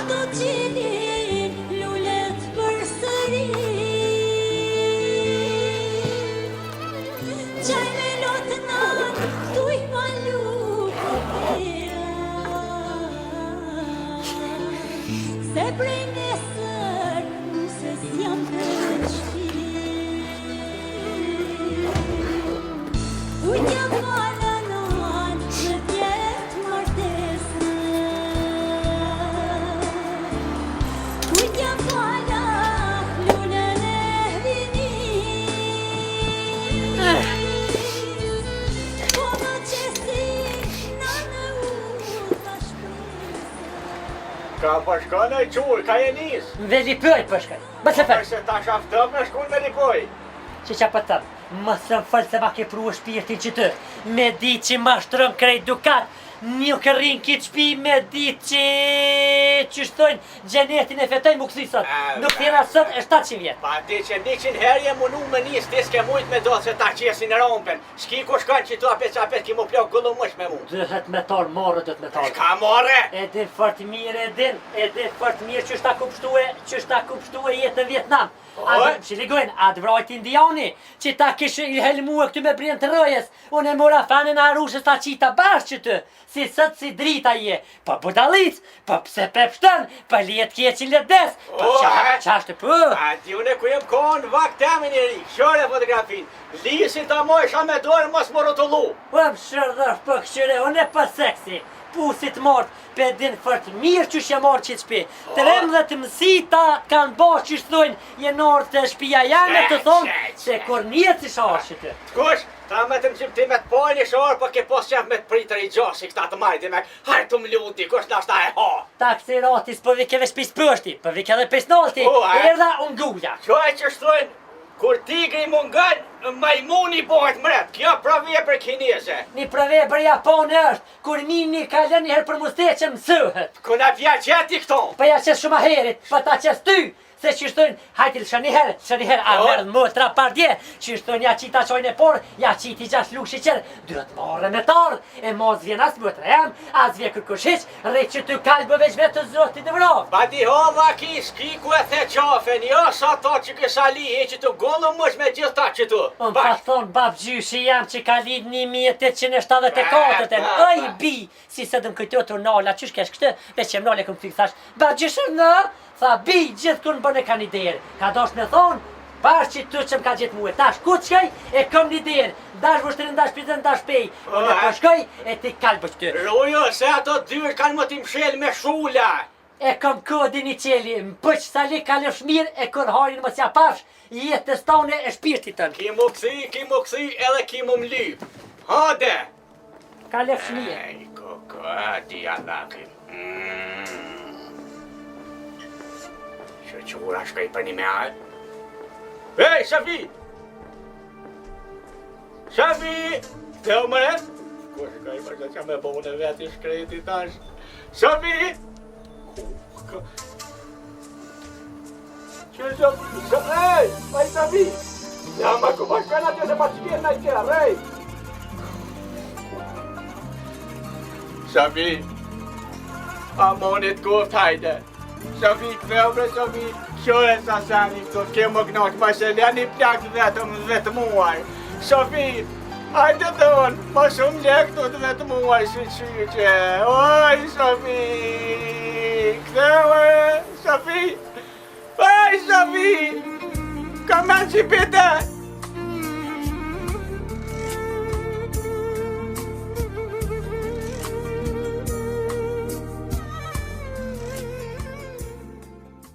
do qilin lullet për sëri Qaj me lotë nan tuj ma lukëtea Se prej nesër nusës jam të shpi Ujtja fala nan në tjetë martesë Ujtja fala lullën e vini Po më qesi na në u ta shpresë Ka përshkon e qurë, ka e njës Me lipoj përshkaj. Më se fer. Se ta shaftëm në shkun me lipoj Që qa për tëmë, më sëm falë se ma ke pru shpirtin që të Me di që ma shtërëm krejt dukat Një kërin kitë shpi me di që shtojnë gjenetin e fetojnë më kësi sot Nuk thira sot e 700 vjetë Pa di që 100 herje më nu më njës Ti s'ke mujt me do se ta qesin e rompen Shki ku shkan që tu apet ki mu plok gullu mësh me mu Dëhet me talë, morë dëhet me talë Ka more E din fort mirë, e din fort mirë që shta kupshtue jetë në Vietnam Që ligojnë, atë vrajt indiani që ta kishë i helmue këtu me brinë të rëjes Unë e mora fanën a rushës ta qita bashkë që të Si sët si drita je Pa budalic, pa pse pepshtën Pa lijet kjeqin ledes Pa qashtë për A di une ku jem kohën vak temin e ri Shore fotografin Lisin ta mojsha me dorë mos më rotullu Po më shërdhër për këshire, unë e për seksi Pusit mort, pe din fort mirë që shë marë që të shpi 13 mësita kanë bërë që shtojnë Jenor të shpia janë të thonë Se kur njët si sharë që të Kush, ta me të mëqim ti me të pojnë i shorë Po ke pos qef me të pritër i gjoshi këta të majti me Hajtë të më luti, kush nashta e ha Ta kësi ratis për vike dhe shpis pështi Për vike dhe pesnolti, erda unë guja Qoj që shtojnë Kur tigri mungan, majmuni bëhet mret, kjo pravje për kineze. Një prave për Japonë është, kur mini ka lënë një herë për musteqe mësëhet. Kuna pja qeti këto. Pa ja qes shumë herit, pa ta qes ty. Se që shtojnë, hajtil shani herë, a mërë më tra pardje, që shtojnë ja qita qojnë e por, ja qiti gjash luk shiqer, duhet marrë me tarë, e mos vjen as më të rem, as vje kërkushiq, rejtë që ty kalbë veç vetë të zotit të vrov. Pa di hova ki s'ki ku e the qafen, jo sa ta që kësa li e që të gollu mësh me gjithë ta që tu. Unë pa thonë bab gjyshi jam që ka lid 1874, oj bi, si se dëm këjto të nala, qysh kesh këtë, veç që mnale këm fiksash, bab gjyshi në, tha bi gjithë kur më bën e ka një derë, ka dosh me thonë, pash që të që më ka gjithë muë, tash ku të shkoj e kom një derë, dash vështërin, dash pizën, dash pej, unë e po shkoj e ti kalbë që ty. Rojo, se ato dyrë kanë më t'i mshel me shula. E kom kodin i qeli, më pëq sali kalësh mirë e kur harin më s'ja pash, jetës tone e shpirtit tënë. Ki mu këthi edhe ki mu mlyp. Hade! Kalësh mirë. Ej, koko, ati allakim. Qura shkaj për një me ajë. Ej, Shafi! Shafi! Të o mëre? Ku shkaj për që me bone veti shkreti tash. Shafi! Që Shafi? Ej! Aj, Shafi! Ja, ma ku pa shkaj atje se pa që kjerë na i kjerë, ej! Shafi! Amonit koft, hajde! Shafi, këtheu bre Shafi, qore sa sani këto, ke më knaq, ma shëllja një plak vetë muaj. Shafi, hajde të unë, ma shumë gjek të vetë muaj, që oj, Shafi, këtheu e, Shafi, oj, Shafi, ka men që pite.